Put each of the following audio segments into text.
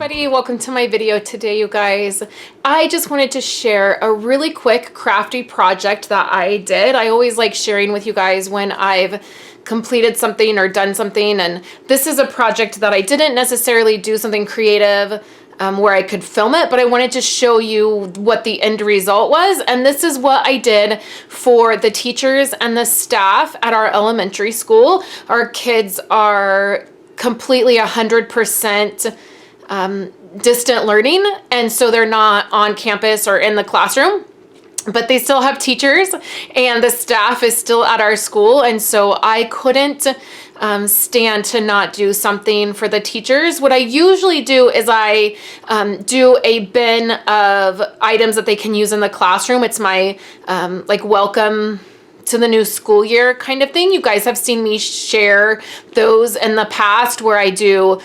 everybody, welcome to my video today, you guys. I just wanted to share a really quick crafty project that I did. I always like sharing with you guys when I've completed something or done something, and this is a project that I didn't necessarily do something creative where I could film it, but I wanted to show you what the end result was. And this is what I did for the teachers and the staff at our elementary school. Our kids are completely 100% distant learning, and so they're not on campus or in the classroom, but they still have teachers and the staff is still at our school. And so I couldn't stand to not do something for the teachers. What I usually do is I do a bin of items that they can use in the classroom. It's my like welcome to the new school year kind of thing. You guys have seen me share those in the past where I do,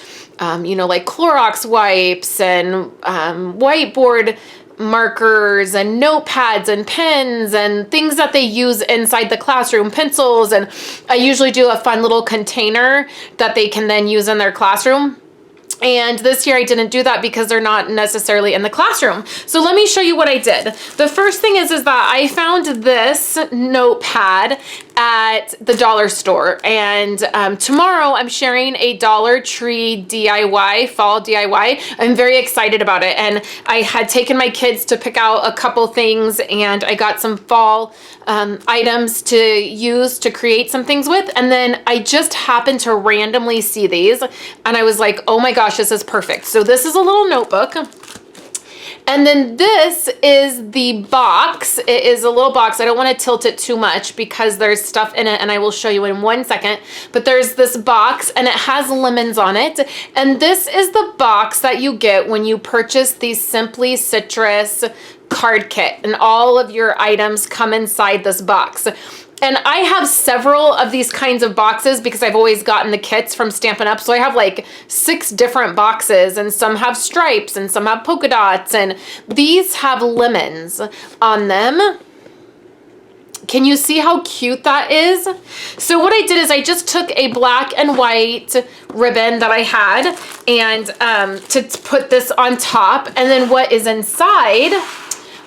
you know, like Clorox wipes and whiteboard markers and notepads and pens and things that they use inside the classroom, pencils. And I usually do a fun little container that they can then use in their classroom. And this year I didn't do that because they're not necessarily in the classroom. So let me show you what I did. The first thing is that I found this notepad at the dollar store. And tomorrow I'm sharing a Dollar Tree DIY, fall DIY. I'm very excited about it. And I had taken my kids to pick out a couple things, and I got some fall items to use to create some things with. And then I just happened to randomly see these, and I was like, oh my gosh, this is perfect. So this is a little notebook. And then this is the box. It is a little box. I don't want to tilt it too much because there's stuff in it, and I will show you in 1 second. But there's this box, and it has lemons on it. And this is the box that you get when you purchase the Simply Citrus card kit, and all of your items come inside this box. And I have several of these kinds of boxes because I've always gotten the kits from Stampin' Up. So I have like 6 different boxes, and some have stripes and some have polka dots, and these have lemons on them. Can you see how cute that is? So what I did is I just took a black and white ribbon that I had and to put this on top. And then what is inside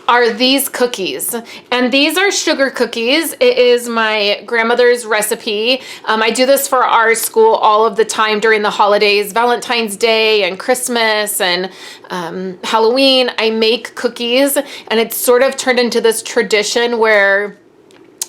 are these cookies, and these are sugar cookies. It is my grandmother's recipe. I do this for our school all of the time during the holidays, Valentine's Day and Christmas and Halloween. I make cookies, and it's sort of turned into this tradition where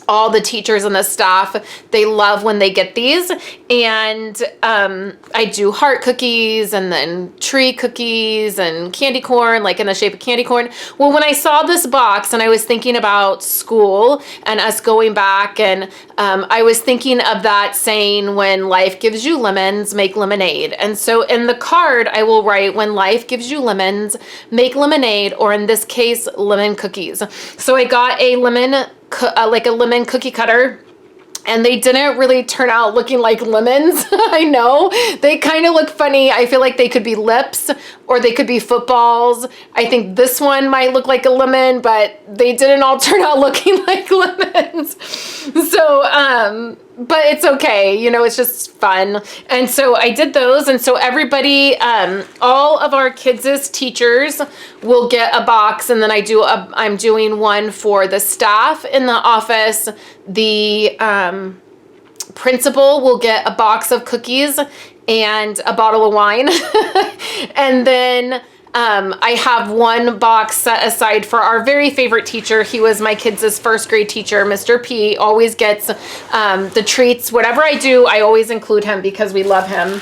all the teachers and the staff, they love when they get these. And I do heart cookies and then tree cookies and candy corn, like in the shape of candy corn. Well, when I saw this box and I was thinking about school and us going back, and I was thinking of that saying, when life gives you lemons, make lemonade. And so in the card, I will write, when life gives you lemons, make lemonade, or in this case, lemon cookies. So I got a lemon like a lemon cookie cutter, and they didn't really turn out looking like lemons. I know they kind of look funny. I feel like they could be lips or they could be footballs. I think this one might look like a lemon, but they didn't all turn out looking like lemons. So, but it's okay, you know, it's just fun. And so I did those. And so everybody, all of our kids' teachers will get a box. And then I'm doing one for the staff in the office. The principal will get a box of cookies and a bottle of wine. And then I have one box set aside for our very favorite teacher. He was my kids' first grade teacher, Mr. P. Always gets the treats. Whatever I do, I always include him because we love him.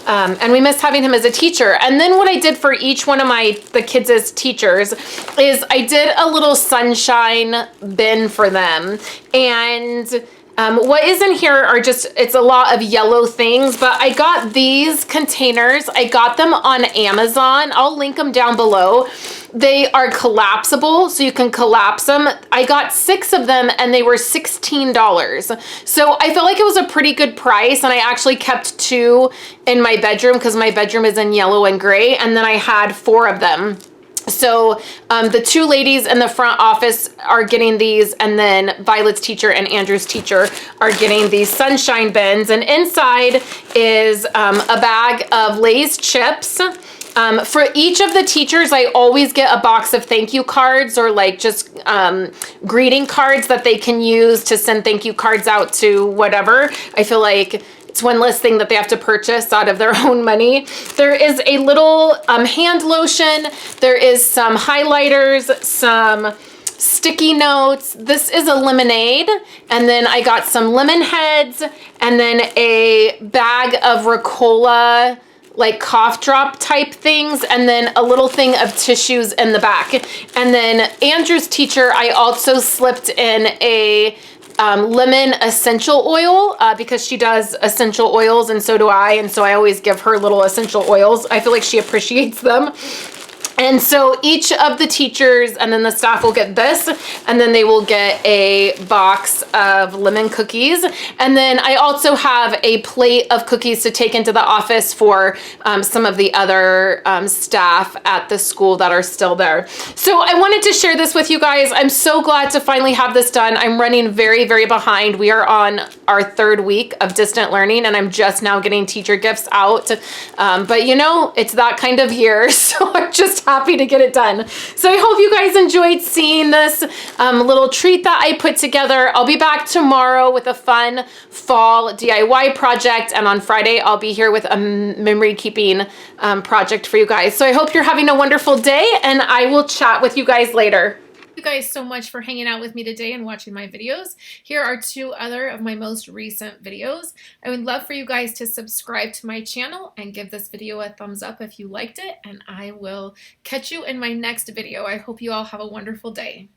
And we miss having him as a teacher. And then what I did for each one of the kids' teachers is I did a little sunshine bin for them. And what is in here are it's a lot of yellow things, but I got these containers. I got them on Amazon. I'll link them down below. They are collapsible, so you can collapse them. I got 6 of them, and they were $16. So I felt like it was a pretty good price, and I actually kept 2 in my bedroom because my bedroom is in yellow and gray, and then I had 4 of them. So the 2 ladies in the front office are getting these, and then Violet's teacher and Andrew's teacher are getting these sunshine bins. And inside is a bag of Lay's chips. For each of the teachers, I always get a box of thank you cards or like just greeting cards that they can use to send thank you cards out to whatever. I feel like it's one less thing that they have to purchase out of their own money. There is a little hand lotion. There is some highlighters, some sticky notes. This is a lemonade. And then I got some lemon heads and then a bag of Ricola like cough drop type things, and then a little thing of tissues in the back. And then Andrew's teacher, I also slipped in a lemon essential oil because she does essential oils and so do I. And so I always give her little essential oils. I feel like she appreciates them. And so each of the teachers and then the staff will get this, and then they will get a box of lemon cookies. And then I also have a plate of cookies to take into the office for some of the other staff at the school that are still there. So I wanted to share this with you guys. I'm so glad to finally have this done. I'm running very, very behind. We are on our 3rd week of distant learning, and I'm just now getting teacher gifts out. But you know, it's that kind of year, so I'm just happy to get it done. So I hope you guys enjoyed seeing this little treat that I put together. I'll be back tomorrow with a fun fall DIY project, and on Friday I'll be here with a memory keeping project for you guys. So I hope you're having a wonderful day, and I will chat with you guys later. You guys so much for hanging out with me today and watching my videos. Here are 2 other of my most recent videos. I would love for you guys to subscribe to my channel and give this video a thumbs up if you liked it, and I will catch you in my next video. I hope you all have a wonderful day.